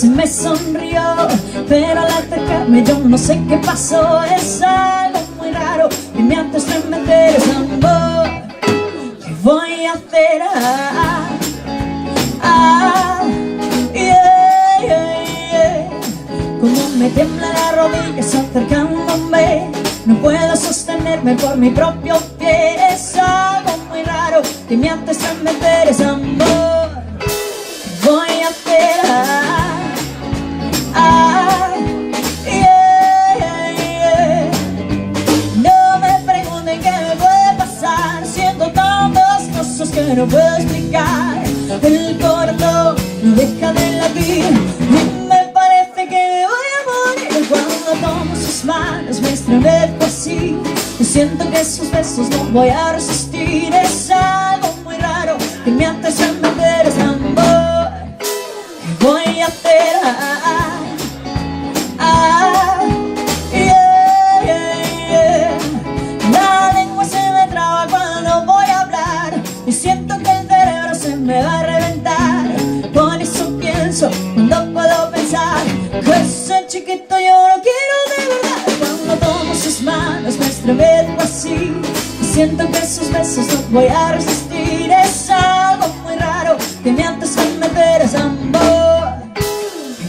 se me sonrió, pero al acercarme yo no sé qué pasó. Es algo muy raro que me hace estremecer. Es amor. ¿Qué voy a hacer? Como me tiemblan las rodillas acercándome, no puedo sostenerme por mi propio pie. Es algo muy raro que me hace estremecer. Es amor. ¿Qué voy a hacer? No me pregunten qué me puede pasar. Siento tantas cosas que no puedo explicar. El corazón no deja de latir y me parece que me voy a morir. Cuando tomo sus manos me estremezco así. Yo siento que sus besos no voy a resistir. Es algo muy raro que me hace estremecer. Es amor. ¿Qué voy a hacer? La lengua se me traba cuando voy a hablar y siento que el cerebro se me va a reventar. Por eso pienso cuando puedo pensar que ese chiquito yo lo quiero de verdad. Cuando tomo sus manos me estremezco así y siento que sus besos no voy a resistir. Es algo muy raro que me hace estremecer. Es amor. ¿Qué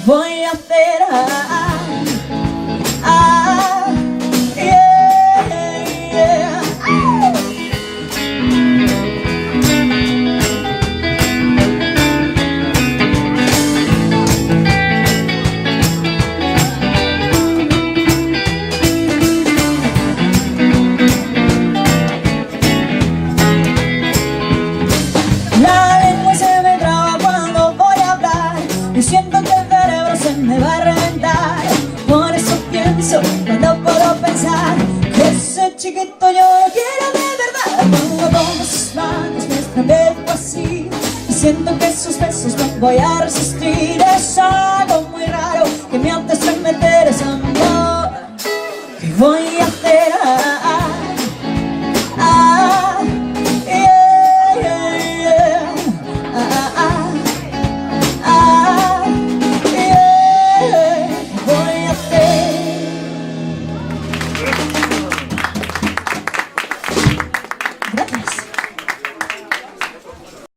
voy a hacer? Siento que el cerebro se me va a reventar. Por eso pienso cuando puedo pensar que ese chiquito yo lo quiero de verdad. Cuando tomo sus manos me estremezco así y siento que sus besos no voy a resistir.